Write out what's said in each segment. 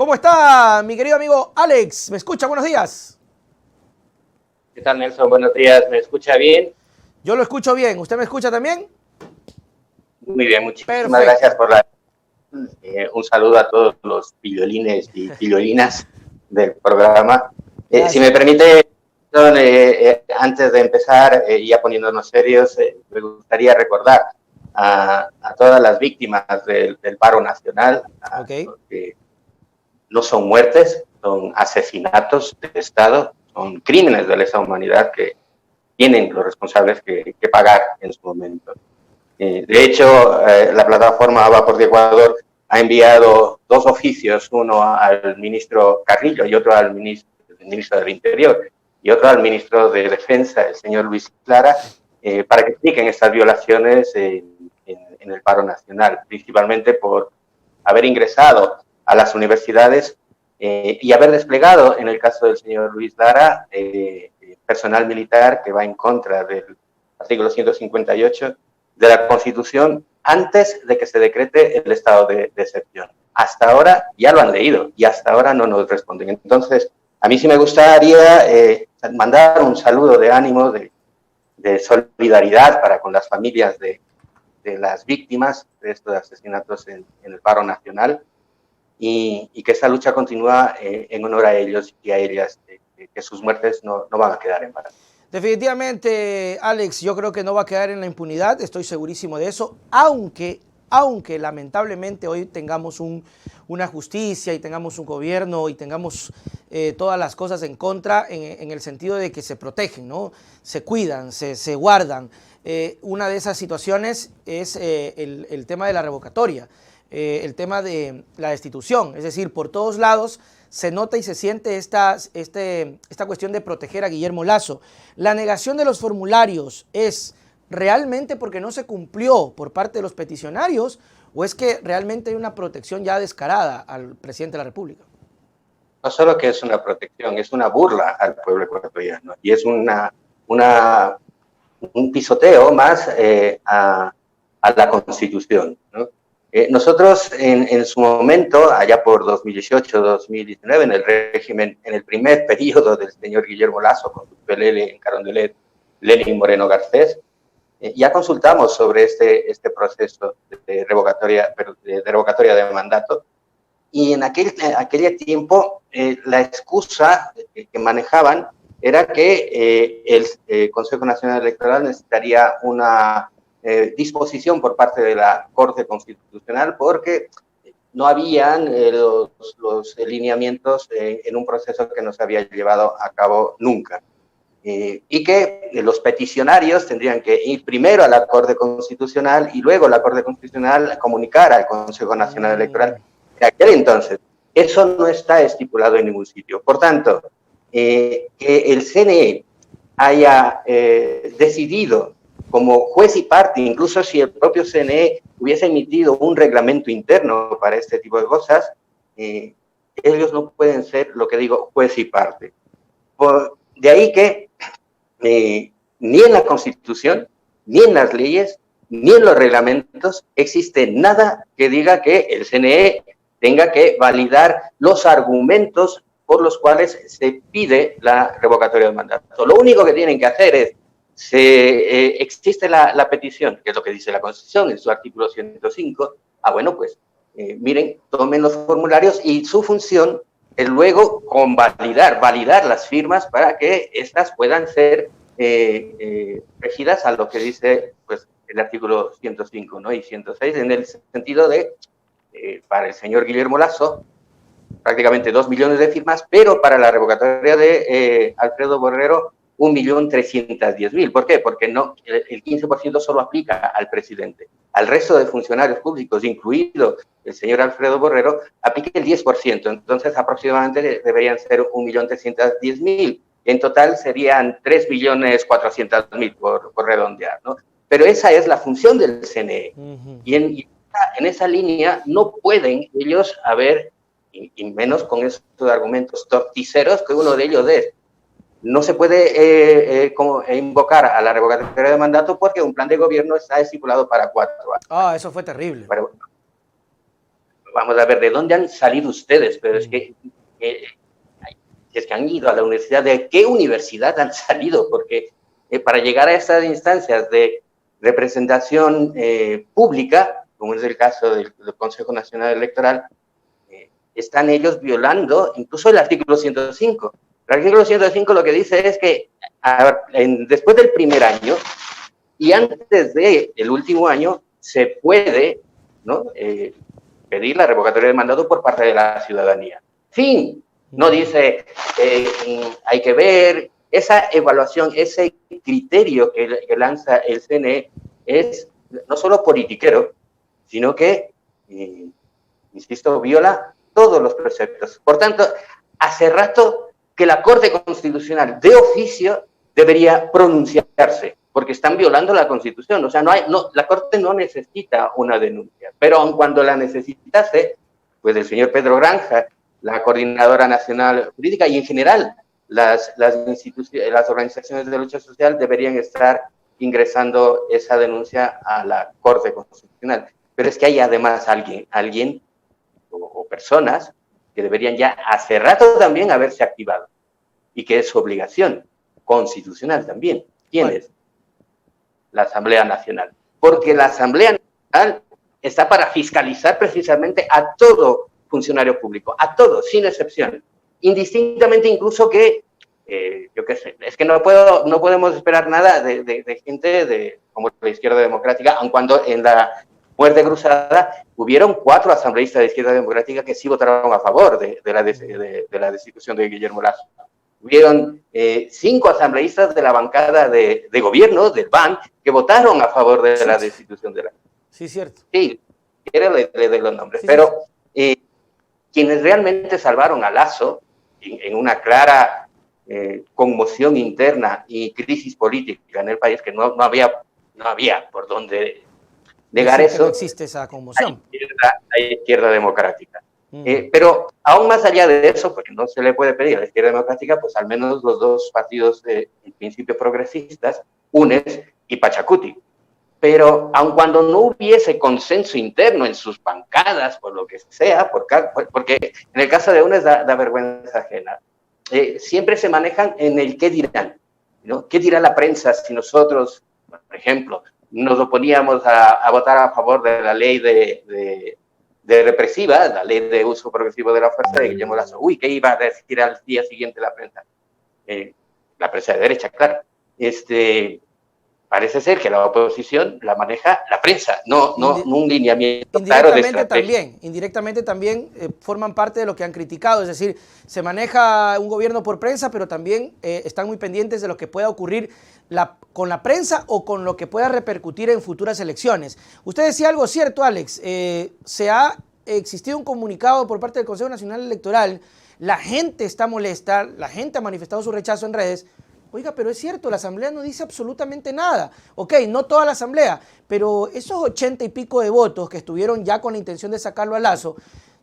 ¿Cómo está mi querido amigo Alex? ¿Me escucha? Buenos días. ¿Qué tal, Nelson? Buenos días. ¿Me escucha bien? Yo lo escucho bien. ¿Usted me escucha también? Muy bien, muchísimas gracias Perfecto. por la... un saludo a todos los pillolines y pillolinas del programa. Si me Gracias. permite, antes de empezar, ya poniéndonos serios, me gustaría recordar a todas las víctimas del paro nacional, Ok. porque no son muertes, son asesinatos de Estado, son crímenes de lesa humanidad que tienen los responsables que pagar en su momento. De hecho, la plataforma Vapor de Ecuador ha enviado dos oficios, uno al ministro Carrillo y otro al ministro del Interior y otro al ministro de Defensa, el señor Luis Lara, para que expliquen estas violaciones en el paro nacional, principalmente por haber ingresado a las universidades y haber desplegado, en el caso del señor Luis Lara, personal militar que va en contra del artículo 158 de la Constitución antes de que se decrete el estado de excepción. Hasta ahora ya lo han leído y hasta ahora no nos responden. Entonces, a mí sí me gustaría mandar un saludo de ánimo, de solidaridad para con las familias de las víctimas de estos asesinatos en el paro nacional y que esta lucha continúa en honor a ellos y a ellas, que sus muertes no van a quedar en vano. Definitivamente, Alex, yo creo que no va a quedar en la impunidad, estoy segurísimo de eso, aunque lamentablemente hoy tengamos una justicia y tengamos un gobierno y tengamos todas las cosas en contra en el sentido de que se protegen, ¿no? Se cuidan, se guardan. Una de esas situaciones es el tema de la revocatoria, el tema de la destitución, es decir, por todos lados se nota y se siente esta cuestión de proteger a Guillermo Lasso. La negación de los formularios es realmente porque no se cumplió por parte de los peticionarios o es que realmente hay una protección ya descarada al presidente de la República. No solo que es una protección, es una burla al pueblo ecuatoriano y es un pisoteo más a la Constitución, ¿no? Nosotros en su momento, allá por 2018-2019, en el régimen, en el primer periodo del señor Guillermo Lasso, con su PLL en Carondelet, Lenin Moreno Garcés, ya consultamos sobre este proceso de revocatoria de mandato y en aquel tiempo la excusa que manejaban era que el Consejo Nacional Electoral necesitaría una disposición por parte de la Corte Constitucional porque no habían los lineamientos en un proceso que no se había llevado a cabo nunca. Y que los peticionarios tendrían que ir primero a la Corte Constitucional y luego la Corte Constitucional comunicar al Consejo Nacional Electoral. En aquel entonces, eso no está estipulado en ningún sitio. Por tanto, que el CNE haya decidido como juez y parte, incluso si el propio CNE hubiese emitido un reglamento interno para este tipo de cosas, ellos no pueden ser, lo que digo, juez y parte. De ahí que ni en la Constitución, ni en las leyes, ni en los reglamentos existe nada que diga que el CNE tenga que validar los argumentos por los cuales se pide la revocatoria del mandato. Lo único que tienen que hacer es, existe la petición, que es lo que dice la Constitución en su artículo 105, bueno, pues miren, tomen los formularios y su función es luego validar las firmas para que éstas puedan ser regidas a lo que dice pues, el artículo 105, ¿no? Y 106, en el sentido de, para el señor Guillermo Lasso, prácticamente 2 millones de firmas, pero para la revocatoria de Alfredo Borrero, 1.310.000. ¿Por qué? Porque no, el 15% solo aplica al presidente. Al resto de funcionarios públicos, incluido el señor Alfredo Borrero, aplica el 10%. Entonces, aproximadamente deberían ser 1.310.000. En total serían 3.400.000 por redondear, ¿no? Pero esa es la función del CNE. Y en esa línea no pueden ellos haber, y menos con estos argumentos torticeros, que uno de ellos es, no se puede invocar a la revocatoria de mandato porque un plan de gobierno está estipulado para 4 años. Eso fue terrible. vamos a ver, ¿de dónde han salido ustedes? Pero es que han ido a la universidad, ¿de qué universidad han salido? Porque para llegar a estas instancias de representación pública, como es el caso del Consejo Nacional Electoral, están ellos violando incluso el artículo 105. El artículo 105 lo que dice es que después del primer año y antes del último año se puede, ¿no?, pedir la revocatoria del mandato por parte de la ciudadanía. Fin. No dice, hay que ver, esa evaluación, ese criterio que lanza el CNE es no solo politiquero, sino que, insisto, viola todos los preceptos. Por tanto, hace rato que la Corte Constitucional de oficio debería pronunciarse, porque están violando la Constitución. O sea, la Corte no necesita una denuncia, pero aun cuando la necesitase, pues el señor Pedro Granja, la Coordinadora Nacional Jurídica y en general las organizaciones de lucha social deberían estar ingresando esa denuncia a la Corte Constitucional. Pero es que hay además alguien o personas que deberían ya hace rato también haberse activado y que es su obligación constitucional también. ¿Quién es? La Asamblea Nacional. Porque la Asamblea Nacional está para fiscalizar precisamente a todo funcionario público, a todos, sin excepción, indistintamente incluso que, yo qué sé, es que no podemos esperar nada de gente como la Izquierda Democrática, aun cuando en la muerte cruzada hubieron 4 asambleístas de Izquierda Democrática que sí votaron a favor de la destitución de Guillermo Lasso. Hubieron 5 asambleístas de la bancada de gobierno, del BAN, que votaron a favor de la destitución de Lasso. Sí, cierto. Sí, le doy los nombres, sí, pero quienes realmente salvaron a Lasso en una clara conmoción interna y crisis política en el país, que no había por dónde negar eso. No existe esa conmoción. La izquierda democrática. Pero aún más allá de eso, porque no se le puede pedir a la izquierda democrática, pues al menos los 2 partidos en principio progresistas, UNES y Pachacuti. Pero aun cuando no hubiese consenso interno en sus bancadas, por lo que sea, porque en el caso de UNES da vergüenza ajena, siempre se manejan en el qué dirán, ¿no? ¿Qué dirá la prensa si nosotros, por ejemplo, nos oponíamos a votar a favor de la ley de represiva, la ley de uso progresivo de la fuerza de Guillermo Lasso? Uy, ¿qué iba a decir al día siguiente la prensa? La prensa de derecha, claro. Parece ser que la oposición la maneja la prensa, no un lineamiento claro de estrategia. Indirectamente también forman parte de lo que han criticado, es decir, se maneja un gobierno por prensa, pero también están muy pendientes de lo que pueda ocurrir con la prensa o con lo que pueda repercutir en futuras elecciones. Usted decía algo cierto, Alex, se ha existido un comunicado por parte del Consejo Nacional Electoral, la gente está molesta, la gente ha manifestado su rechazo en redes. Oiga, pero es cierto, la Asamblea no dice absolutamente nada. Ok, no toda la Asamblea, pero esos 80 y pico de votos que estuvieron ya con la intención de sacarlo a Lasso,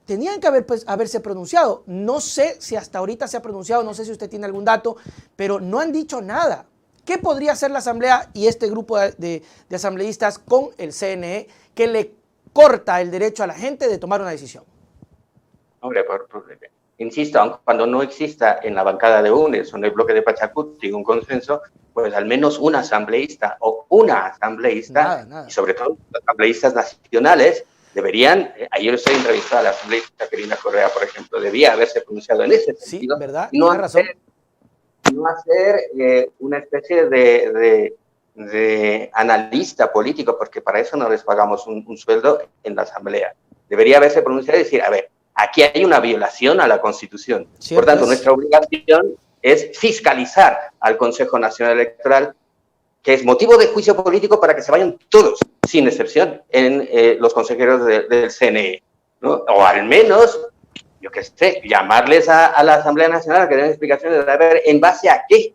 tenían que haberse pronunciado. No sé si hasta ahorita se ha pronunciado, no sé si usted tiene algún dato, pero no han dicho nada. ¿Qué podría hacer la Asamblea y este grupo de asambleístas con el CNE que le corta el derecho a la gente de tomar una decisión? Hombre, insisto, aun cuando no exista en la bancada de UNES o en el bloque de Pachacuti un consenso, pues al menos un asambleísta o una asambleísta, nada. Y sobre todo los asambleístas nacionales, deberían, ayer estoy entrevistado a la asambleísta Karina Correa, por ejemplo, debía haberse pronunciado en ese sentido. Sí, ¿verdad? No hacer una especie de analista político, porque para eso no les pagamos un sueldo en la asamblea. Debería haberse pronunciado y decir, a ver, aquí hay una violación a la Constitución. Por tanto, nuestra obligación es fiscalizar al Consejo Nacional Electoral, que es motivo de juicio político para que se vayan todos, sin excepción, en los consejeros del CNE, ¿no? O al menos, yo qué sé, llamarles a la Asamblea Nacional a que den explicaciones de ver en base a qué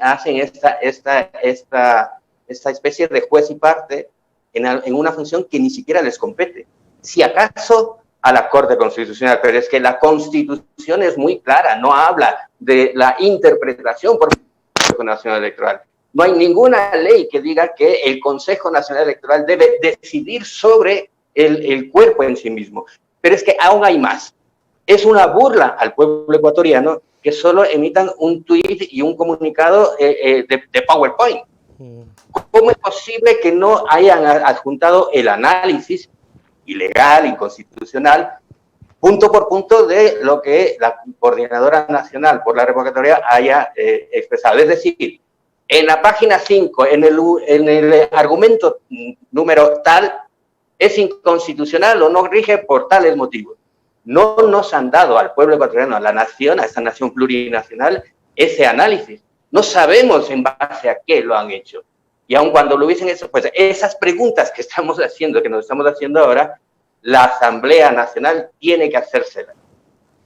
hacen esta especie de juez y parte en una función que ni siquiera les compete. Si acaso a la Corte Constitucional, pero es que la Constitución es muy clara, no habla de la interpretación por el Consejo Nacional Electoral. No hay ninguna ley que diga que el Consejo Nacional Electoral debe decidir sobre el cuerpo en sí mismo. Pero es que aún hay más. Es una burla al pueblo ecuatoriano que solo emitan un tuit y un comunicado de PowerPoint. ¿Cómo es posible que no hayan adjuntado el análisis ilegal, inconstitucional, punto por punto de lo que la Coordinadora Nacional por la Revocatoria haya expresado? Es decir, en la página 5, en el argumento número tal, es inconstitucional o no rige por tales motivos. No nos han dado al pueblo ecuatoriano, a la nación, a esta nación plurinacional, ese análisis. No sabemos en base a qué lo han hecho. Y aun cuando lo hubiesen hecho, pues esas preguntas que estamos haciendo, que nos estamos haciendo ahora, la Asamblea Nacional tiene que hacérselas.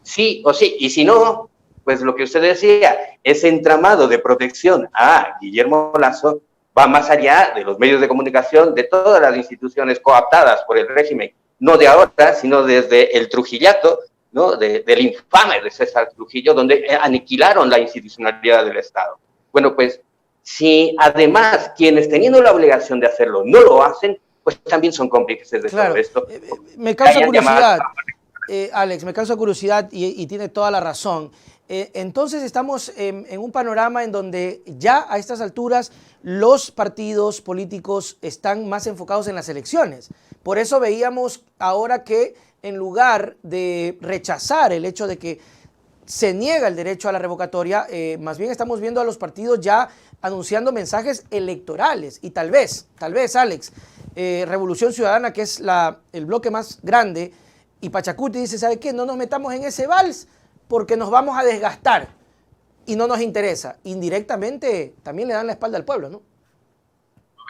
Sí o sí. Y si no, pues lo que usted decía, ese entramado de protección a Guillermo Lasso va más allá de los medios de comunicación, de todas las instituciones cooptadas por el régimen, no de ahora, sino desde el Trujillato, ¿no? Del infame de César Trujillo, donde aniquilaron la institucionalidad del Estado. Bueno, pues si además quienes teniendo la obligación de hacerlo no lo hacen, pues también son cómplices de todo esto. Me causa curiosidad, Alex, me causa curiosidad y tiene toda la razón. Entonces estamos en un panorama en donde ya a estas alturas los partidos políticos están más enfocados en las elecciones. Por eso veíamos ahora que en lugar de rechazar el hecho de que se niega el derecho a la revocatoria, más bien estamos viendo a los partidos ya anunciando mensajes electorales. Y tal vez, Alex, Revolución Ciudadana, que es el bloque más grande, y Pachacuti dice, ¿sabe qué? No nos metamos en ese vals porque nos vamos a desgastar y no nos interesa. Indirectamente también le dan la espalda al pueblo, ¿no?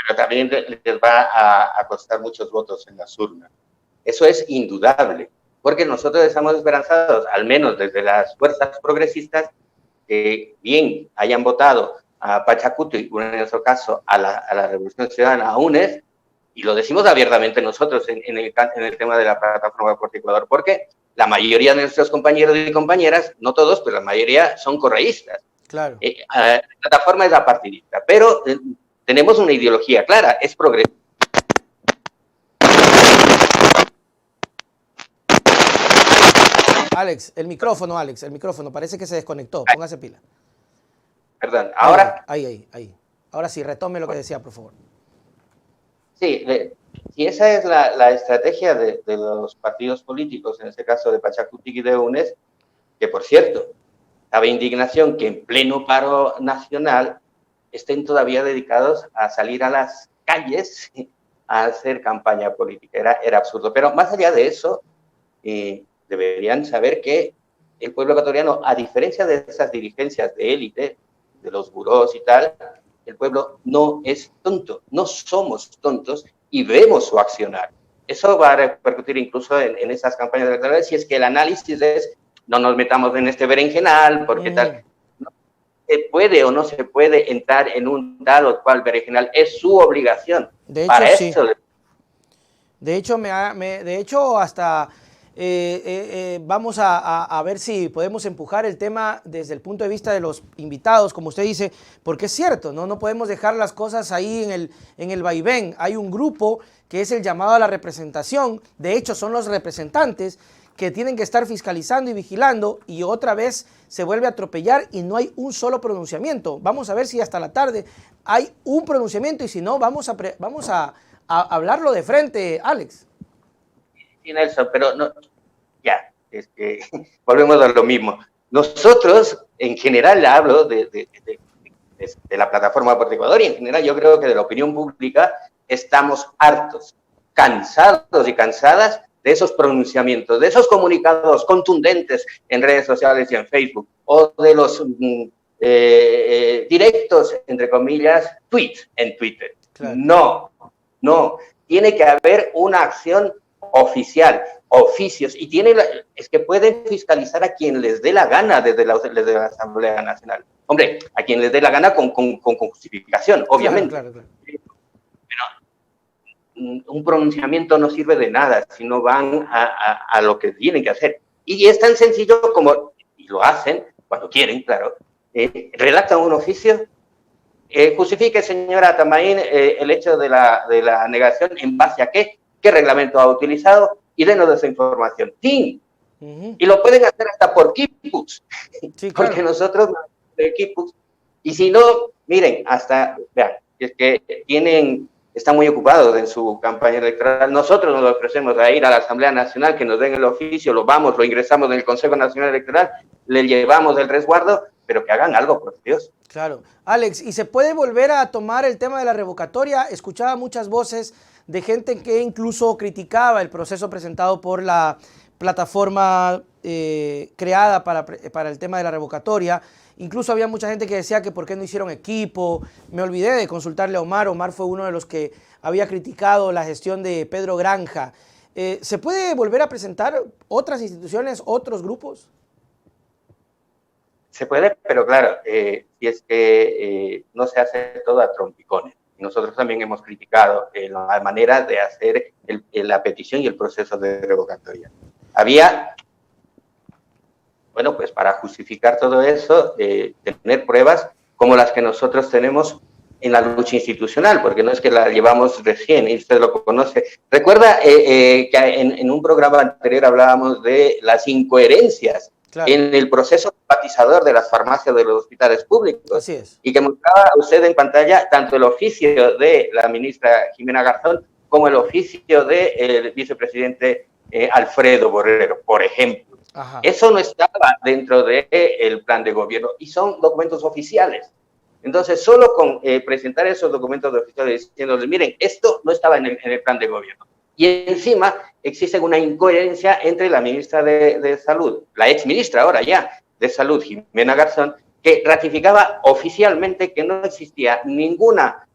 Pero también les va a costar muchos votos en las urnas. Eso es indudable, porque nosotros estamos esperanzados, al menos desde las fuerzas progresistas, que bien hayan votado a Pachacuti, y en nuestro caso a la Revolución Ciudadana, a UNES, y lo decimos abiertamente nosotros en el tema de la plataforma por Ecuador, porque la mayoría de nuestros compañeros y compañeras, no todos, pero la mayoría son correístas. Claro. La plataforma es apartidista, pero tenemos una ideología clara, es progresista. Alex, el micrófono, parece que se desconectó, póngase pila. Perdón, ahora... Ahí. Ahora sí, retome lo que decía, por favor. Sí, y esa es la estrategia de los partidos políticos, en este caso de Pachacuti y de UNES, que por cierto, cabe indignación que en pleno paro nacional estén todavía dedicados a salir a las calles a hacer campaña política. Era absurdo. Pero más allá de eso, deberían saber que el pueblo ecuatoriano, a diferencia de esas dirigencias de élite, de los burós y tal, el pueblo no es tonto, no somos tontos y vemos su accionar. Eso va a repercutir incluso en esas campañas electorales, si es que el análisis es no nos metamos en este berenjenal, porque tal, no se puede o no se puede entrar en un tal o cual berenjenal, es su obligación. De hecho, para sí. eso. De hecho, hasta vamos a ver si podemos empujar el tema desde el punto de vista de los invitados, como usted dice, porque es cierto, no podemos dejar las cosas ahí en el vaivén. Hay un grupo que es el llamado a la representación, de hecho son los representantes que tienen que estar fiscalizando y vigilando, y otra vez se vuelve a atropellar y no hay un solo pronunciamiento. Vamos a ver si hasta la tarde hay un pronunciamiento, y si no, vamos a hablarlo de frente, Alex. Sí, Nelson, pero no, ya, es que volvemos a lo mismo. Nosotros, en general, hablo de la plataforma por Ecuador, y en general yo creo que de la opinión pública estamos hartos, cansados y cansadas de esos pronunciamientos, de esos comunicados contundentes en redes sociales y en Facebook, o de los directos, entre comillas, tweets en Twitter. Claro. No, tiene que haber una acción oficial, oficios, y es que pueden fiscalizar a quien les dé la gana desde la Asamblea Nacional. Hombre, a quien les dé la gana con justificación, obviamente. Claro. Pero un pronunciamiento no sirve de nada si no van a lo que tienen que hacer. Y es tan sencillo como, y lo hacen cuando quieren, claro, redactan un oficio, justifique, señora Tamaín, el hecho de la negación, ¿en base a qué? ¿Qué reglamento ha utilizado? y denos esa información. ¡Tin! Ujú. Y lo pueden hacer hasta por Kipux, Sí, porque claro. nosotros de Kipux, y si no, miren, hasta, vean, es que están muy ocupados en su campaña electoral. Nosotros nos ofrecemos a ir a la Asamblea Nacional, que nos den el oficio, lo vamos, lo ingresamos en el Consejo Nacional Electoral, le llevamos el resguardo, pero que hagan algo, por Dios. Claro. Alex, ¿y se puede volver a tomar el tema de la revocatoria? Escuchaba muchas voces de gente que incluso criticaba el proceso presentado por la plataforma creada para el tema de la revocatoria. Incluso había mucha gente que decía que por qué no hicieron equipo. Me olvidé de consultarle a Omar. Omar fue uno de los que había criticado la gestión de Pedro Granja. ¿Se puede volver a presentar otras instituciones, otros grupos? Se puede, pero claro, si es que no se hace todo a trompicones. Nosotros también hemos criticado la manera de hacer la petición y el proceso de revocatoria. Había, bueno, pues para justificar todo eso, tener pruebas como las que nosotros tenemos en la lucha institucional, porque no es que la llevamos recién, y usted lo conoce. Recuerda que en un programa anterior hablábamos de las incoherencias Claro. en el proceso privatizador de las farmacias de los hospitales públicos. Así es. Y que mostraba usted en pantalla tanto el oficio de la ministra Jimena Garzón como el oficio del vicepresidente Alfredo Borrero, por ejemplo. Ajá. Eso no estaba dentro del plan de gobierno y son documentos oficiales. Entonces, solo con presentar esos documentos oficiales diciéndoles, miren, esto no estaba en el plan de gobierno. Y encima existe una incoherencia entre la ministra de Salud, la ex ministra ahora ya de Salud, Jimena Garzón, que ratificaba oficialmente que no existía ninguna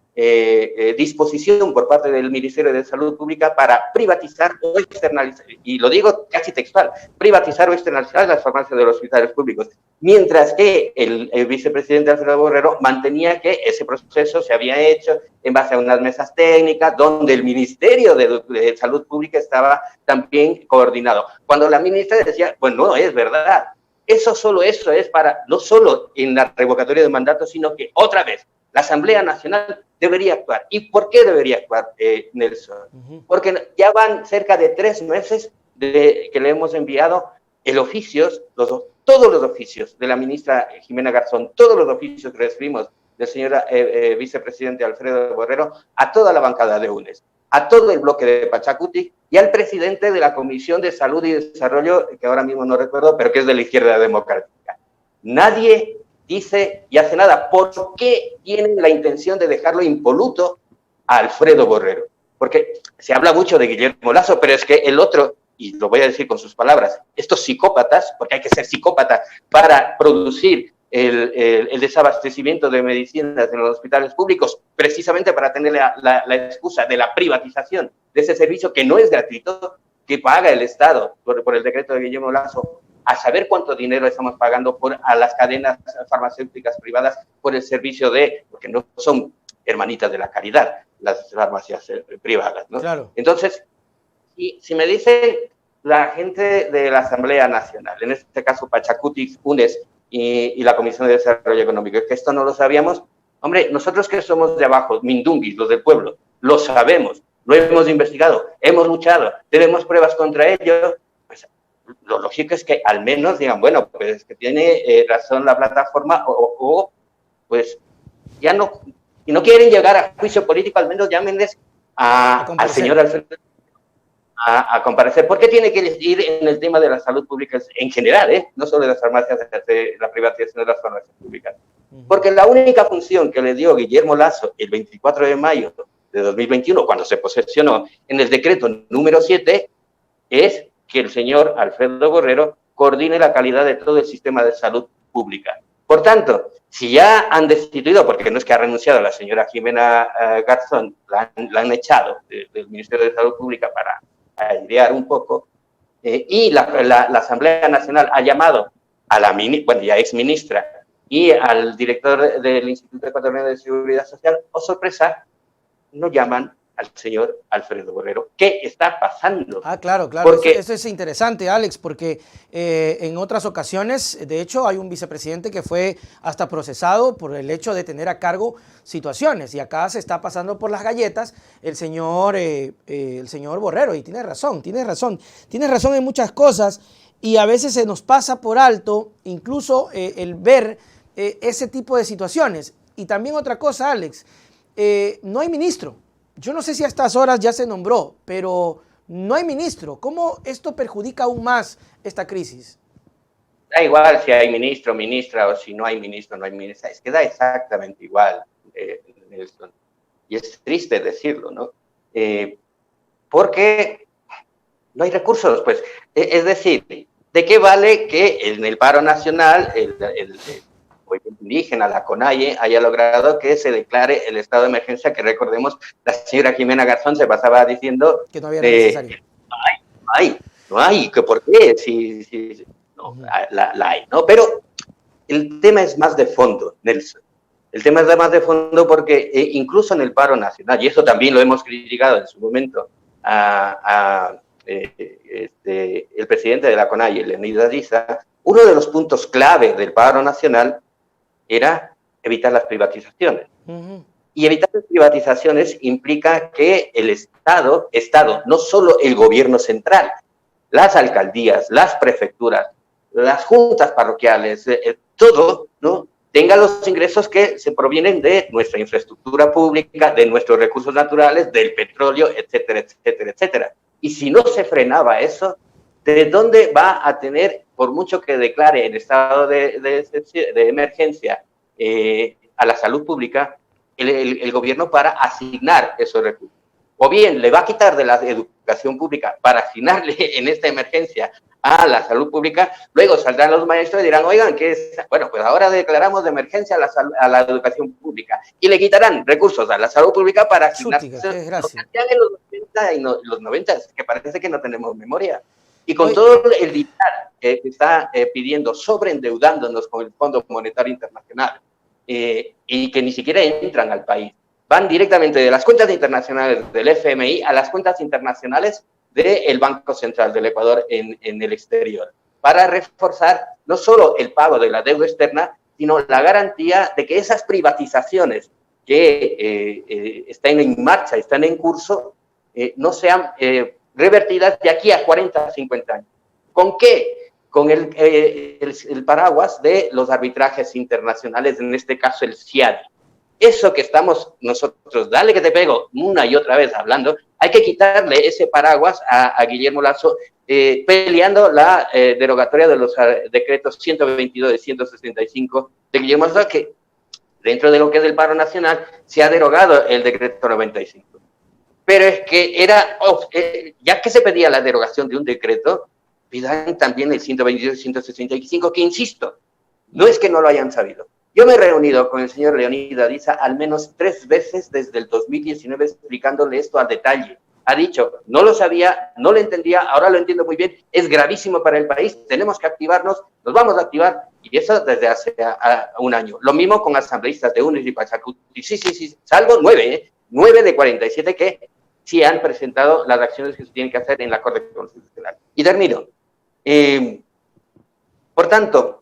disposición por parte del Ministerio de Salud Pública para privatizar o externalizar, y lo digo casi textual, privatizar o externalizar las farmacias de los hospitales públicos, mientras que el vicepresidente Alfredo Borrero mantenía que ese proceso se había hecho en base a unas mesas técnicas donde el Ministerio de Salud Pública estaba también coordinado. Cuando la ministra decía, bueno, no es verdad, eso es para, no solo en la revocatoria de mandato, sino que otra vez, la Asamblea Nacional debería actuar. ¿Y por qué debería actuar, Nelson? Porque ya van cerca de 3 meses que le hemos enviado el oficio, todos los oficios de la ministra Jimena Garzón, todos los oficios que recibimos del señor vicepresidente Alfredo Borrero, a toda la bancada de UNES, a todo el bloque de Pachacuti y al presidente de la Comisión de Salud y Desarrollo, que ahora mismo no recuerdo, pero que es de la izquierda democrática. Nadie dice y hace nada. ¿Por qué tienen la intención de dejarlo impoluto a Alfredo Borrero? Porque se habla mucho de Guillermo Lasso, pero es que el otro, y lo voy a decir con sus palabras, estos psicópatas, porque hay que ser psicópata para producir el desabastecimiento de medicinas en los hospitales públicos, precisamente para tener la excusa de la privatización de ese servicio que no es gratuito, que paga el Estado por el decreto de Guillermo Lasso, a saber cuánto dinero estamos pagando a las cadenas farmacéuticas privadas por el servicio porque no son hermanitas de la caridad, las farmacias privadas, ¿no? Claro. Entonces, si me dice la gente de la Asamblea Nacional, en este caso Pachacuti, UNES y la Comisión de Desarrollo Económico, es que esto no lo sabíamos, hombre, nosotros que somos de abajo, mindunguis, los del pueblo, lo sabemos, lo hemos investigado, hemos luchado, tenemos pruebas contra ello. Lo lógico es que al menos digan, bueno, pues que tiene razón la plataforma o pues ya no, si no quieren llegar a juicio político, al menos llámenles al señor Alfredo a comparecer. ¿Por qué tiene que ir en el tema de la salud pública en general, no solo de las farmacias, de la privatización de las farmacias públicas? Porque la única función que le dio Guillermo Lasso el 24 de mayo de 2021, cuando se posesionó en el decreto número 7, es que el señor Alfredo Borrero coordine la calidad de todo el sistema de salud pública. Por tanto, si ya han destituido, porque no es que ha renunciado la señora Jimena Garzón, la han echado del Ministerio de Salud Pública para airear un poco, y la Asamblea Nacional ha llamado a la ya ex ministra y al director del Instituto Ecuatoriano de Seguridad Social, sorpresa, no llaman al señor Alfredo Borrero qué está pasando. Ah, claro, claro. Porque eso es interesante, Alex, porque en otras ocasiones, de hecho, hay un vicepresidente que fue hasta procesado por el hecho de tener a cargo situaciones. Y acá se está pasando por las galletas el señor Borrero. Y tiene razón en muchas cosas. Y a veces se nos pasa por alto incluso el ver ese tipo de situaciones. Y también otra cosa, Alex, no hay ministro. Yo no sé si a estas horas ya se nombró, pero no hay ministro. ¿Cómo esto perjudica aún más esta crisis? da igual si hay ministro, ministra, o si no hay ministro, no hay ministra. Es que da exactamente igual, Nelson. Y es triste decirlo, ¿no? Porque no hay recursos, pues. Es decir, ¿de qué vale que en el paro nacional el movimiento indígena, la CONAIE, haya logrado que se declare el estado de emergencia, que recordemos, la señora Jimena Garzón se pasaba diciendo que no había necesario. No hay, que por qué, no, la hay, ¿no? Pero el tema es más de fondo, Nelson. El tema es más de fondo porque incluso en el paro nacional, y eso también lo hemos criticado en su momento el presidente de la CONAIE, Leonidas Diza, uno de los puntos clave del paro nacional era evitar las privatizaciones. Y evitar las privatizaciones implica que el Estado, no solo el gobierno central, las alcaldías, las prefecturas, las juntas parroquiales, todo, ¿no?, tenga los ingresos que se provienen de nuestra infraestructura pública, de nuestros recursos naturales, del petróleo, etcétera, etcétera, etcétera. Y si no se frenaba eso, ¿de dónde va a tener, por mucho que declare el estado de emergencia a la salud pública, el gobierno para asignar esos recursos? O bien le va a quitar de la educación pública para asignarle en esta emergencia a la salud pública, luego saldrán los maestros y dirán, oigan, ¿qué es? Bueno, pues ahora declaramos de emergencia a la educación pública y le quitarán recursos a la salud pública para asignar lo que hacían en los 80 y los 90, que parece que no tenemos memoria. Y con todo el dinero que está pidiendo, sobreendeudándonos con el Fondo Monetario Internacional, y que ni siquiera entran al país, van directamente de las cuentas internacionales del FMI a las cuentas internacionales del Banco Central del Ecuador en el exterior, para reforzar no solo el pago de la deuda externa, sino la garantía de que esas privatizaciones que están en marcha, están en curso, no sean revertidas de aquí a 40, 50 años. ¿Con qué? Con el paraguas de los arbitrajes internacionales, en este caso el CIADI. Eso que estamos nosotros, dale que te pego, una y otra vez hablando, hay que quitarle ese paraguas a Guillermo Lasso, peleando la derogatoria de los decretos 122 y 165 de Guillermo Lasso, que dentro de lo que es el paro nacional se ha derogado el decreto 95. Pero es que ya que se pedía la derogación de un decreto, pidan también el 122 y 165, que insisto, no es que no lo hayan sabido. Yo me he reunido con el señor Leonidas Diza al menos 3 veces desde el 2019 explicándole esto al detalle. Ha dicho, no lo sabía, no lo entendía, ahora lo entiendo muy bien, es gravísimo para el país, tenemos que activarnos, nos vamos a activar, y eso desde hace un año. Lo mismo con asambleístas de UNES y Pachacuti. Sí, salvo 9 de 47 que sí han presentado las acciones que se tienen que hacer en la Corte Constitucional. Y termino. Por tanto,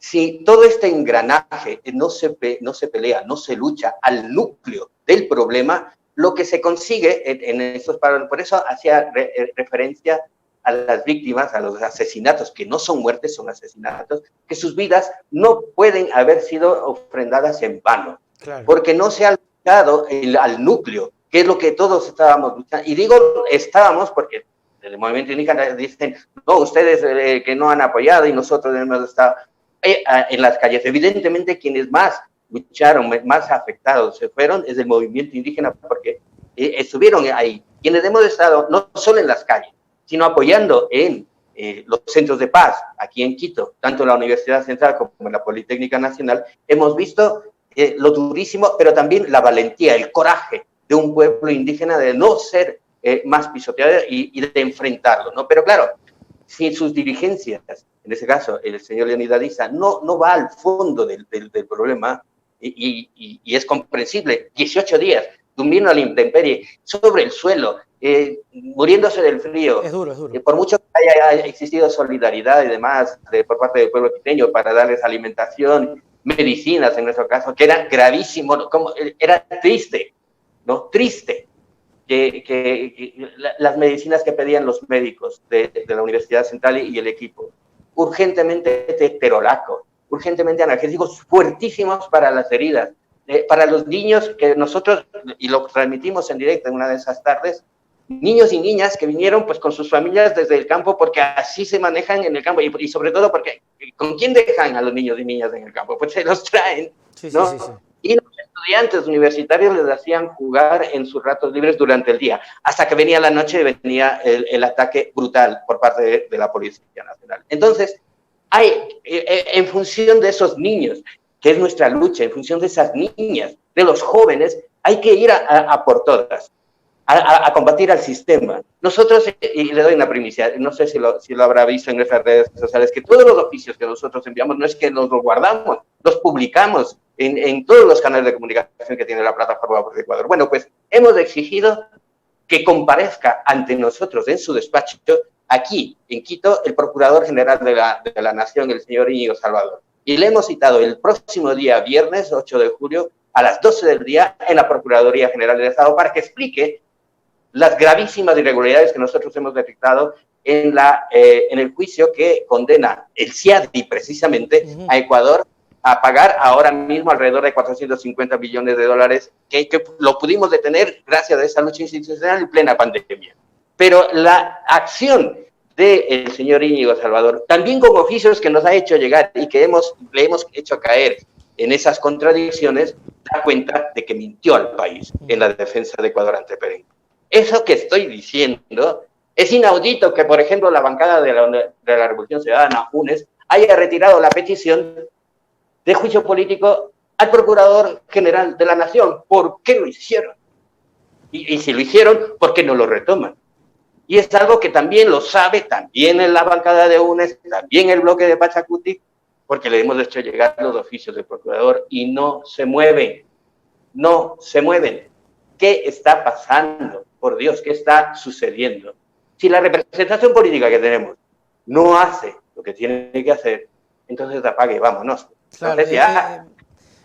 si todo este engranaje no se pelea, no se lucha al núcleo del problema, lo que se consigue en estos paros, por eso hacía referencia a las víctimas, a los asesinatos, que no son muertes, son asesinatos, que sus vidas no pueden haber sido ofrendadas en vano, claro, porque no se ha luchado al núcleo, que es lo que todos estábamos luchando. Y digo estábamos porque el movimiento indígena dicen, no, ustedes que no han apoyado y nosotros hemos estado en las calles. Evidentemente quienes más lucharon, más afectados se fueron es el movimiento indígena, porque estuvieron ahí. Quienes hemos estado no solo en las calles, sino apoyando en los centros de paz aquí en Quito, tanto en la Universidad Central como en la Politécnica Nacional, hemos visto lo durísimo, pero también la valentía, el coraje de un pueblo indígena de no ser más pisoteado y de enfrentarlo, ¿no? Pero claro, si sus dirigencias, en ese caso el señor Leonidas Diza, no va al fondo del problema, y es comprensible, 18 días, durmiendo a la intemperie, sobre el suelo, muriéndose del frío. Es duro, es duro. Por mucho que haya existido solidaridad y demás por parte del pueblo quiteño para darles alimentación, medicinas en nuestro caso, que era gravísimo, era triste, ¿no? Triste que las medicinas que pedían los médicos de la Universidad Central y el equipo, urgentemente teterolaco, urgentemente analgésicos fuertísimos para las heridas, para los niños que nosotros, y lo transmitimos en directo en una de esas tardes, niños y niñas que vinieron pues con sus familias desde el campo, porque así se manejan en el campo, y sobre todo porque ¿con quién dejan a los niños y niñas en el campo? Pues se los traen, ¿no? Sí. Y los estudiantes universitarios les hacían jugar en sus ratos libres durante el día, hasta que venía la noche y venía el ataque brutal por parte de la Policía Nacional. Entonces, en función de esos niños, que es nuestra lucha, en función de esas niñas, de los jóvenes, hay que ir a por todas. A combatir al sistema. Nosotros, y le doy una primicia, no sé si lo habrá visto en nuestras redes sociales, que todos los oficios que nosotros enviamos no es que nos los guardamos, los publicamos en todos los canales de comunicación que tiene la plataforma por Ecuador. Bueno, pues hemos exigido que comparezca ante nosotros en su despacho, aquí en Quito, el Procurador General de la Nación, el señor Íñigo Salvador. Y le hemos citado el próximo día, viernes 8 de julio, a las 12 del día, en la Procuraduría General del Estado, para que explique las gravísimas irregularidades que nosotros hemos detectado en el juicio que condena el CIADI precisamente a Ecuador a pagar ahora mismo alrededor de 450 millones de dólares, que lo pudimos detener gracias a esa lucha institucional en plena pandemia. Pero la acción del señor Íñigo Salvador, también con oficios que nos ha hecho llegar y que le hemos hecho caer en esas contradicciones, da cuenta de que mintió al país en la defensa de Ecuador ante Perenco. Eso que estoy diciendo es inaudito que, por ejemplo, la bancada de la Revolución Ciudadana, UNES, haya retirado la petición de juicio político al Procurador General de la Nación. ¿Por qué lo hicieron? Y si lo hicieron, ¿por qué no lo retoman? Y es algo que también lo sabe, también en la bancada de UNES, también el bloque de Pachacuti, porque le hemos hecho llegar los oficios del Procurador y no se mueven. No se mueven. ¿Qué está pasando? Por Dios, ¿qué está sucediendo? Si la representación política que tenemos no hace lo que tiene que hacer, entonces apague, vámonos. Claro, entonces ya...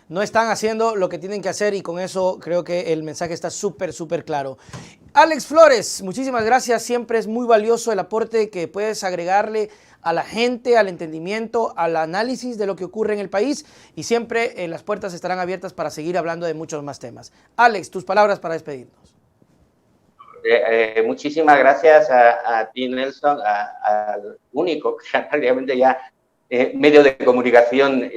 no están haciendo lo que tienen que hacer y con eso creo que el mensaje está súper claro. Alex Flores, muchísimas gracias. Siempre es muy valioso el aporte que puedes agregarle a la gente, al entendimiento, al análisis de lo que ocurre en el país y siempre las puertas estarán abiertas para seguir hablando de muchos más temas. Alex, tus palabras para despedirnos. Muchísimas gracias a ti, Nelson, al único canal realmente ya medio de comunicación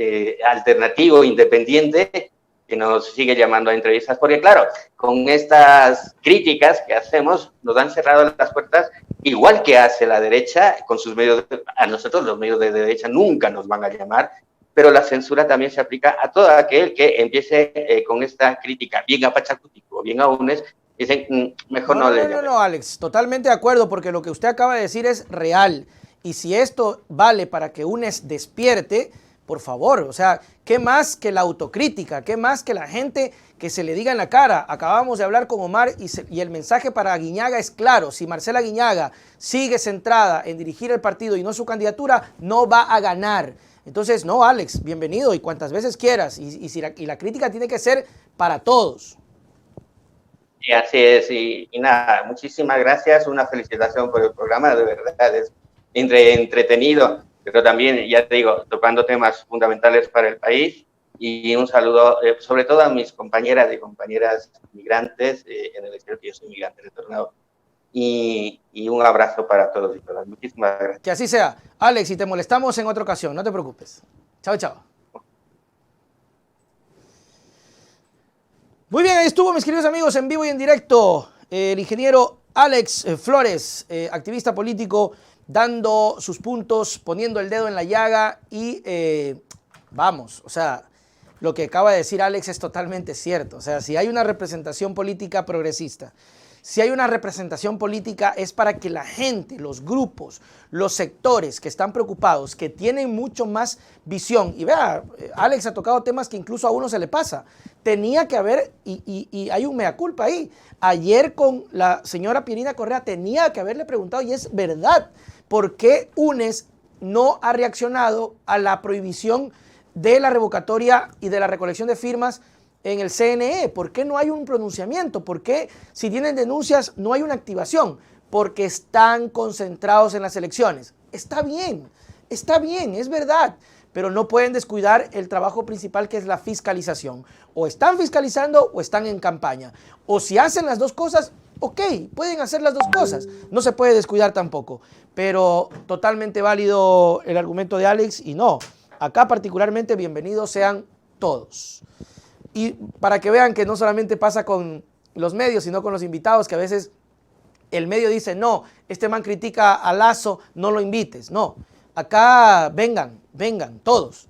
alternativo, independiente, que nos sigue llamando a entrevistas, porque claro, con estas críticas que hacemos, nos han cerrado las puertas, igual que hace la derecha, con sus medios, a nosotros los medios de derecha nunca nos van a llamar, pero la censura también se aplica a todo aquel que empiece con esta crítica, bien a Pachacuti o bien a UNES, dicen, mejor no le llamen. No, Alex, totalmente de acuerdo, porque lo que usted acaba de decir es real. Y si esto vale para que UNES despierte, por favor, o sea, ¿qué más que la autocrítica? ¿Qué más que la gente que se le diga en la cara? Acabamos de hablar con Omar y el mensaje para Aguiñaga es claro. Si Marcela Aguiñaga sigue centrada en dirigir el partido y no su candidatura, no va a ganar. Entonces, no, Alex, bienvenido y cuantas veces quieras. Y la crítica tiene que ser para todos. Y así es, y nada, muchísimas gracias, una felicitación por el programa, de verdad, es entretenido, pero también, ya te digo, tocando temas fundamentales para el país, y un saludo sobre todo a mis compañeras y compañeras migrantes en el exterior, que yo soy migrante retornado, y un abrazo para todos y todas. Muchísimas gracias. Que así sea. Alex, y te molestamos en otra ocasión, no te preocupes. Chao, chao. Muy bien, ahí estuvo, mis queridos amigos, en vivo y en directo, el ingeniero Alex Flores, activista político, dando sus puntos, poniendo el dedo en la llaga y vamos, o sea, lo que acaba de decir Alex es totalmente cierto. O sea, si hay una representación política progresista, si hay una representación política es para que la gente, los grupos, los sectores que están preocupados, que tienen mucho más visión. Y vea, Alex ha tocado temas que incluso a uno se le pasa. tenía que haber, y hay un mea culpa ahí. Ayer con la señora Pierina Correa tenía que haberle preguntado, y es verdad, ¿por qué UNES no ha reaccionado a la prohibición de la revocatoria y de la recolección de firmas en el CNE? ¿Por qué no hay un pronunciamiento? ¿Por qué si tienen denuncias no hay una activación? Porque están concentrados en las elecciones. Está bien, es verdad, pero no pueden descuidar el trabajo principal, que es la fiscalización. O están fiscalizando o están en campaña. O si hacen las dos cosas, ok, pueden hacer las dos cosas. No se puede descuidar tampoco. Pero totalmente válido el argumento de Alex, y no, acá particularmente bienvenidos sean todos. Y para que vean que no solamente pasa con los medios, sino con los invitados, que a veces el medio dice, no, este man critica a Lazo, no lo invites. No, acá vengan, todos.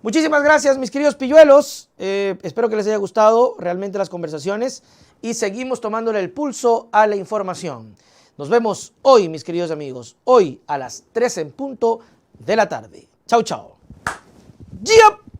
Muchísimas gracias, mis queridos pilluelos. Espero que les haya gustado realmente las conversaciones y seguimos tomándole el pulso a la información. Nos vemos hoy, mis queridos amigos, hoy a las 3 en punto de la tarde. Chau, chau. ¡Yep!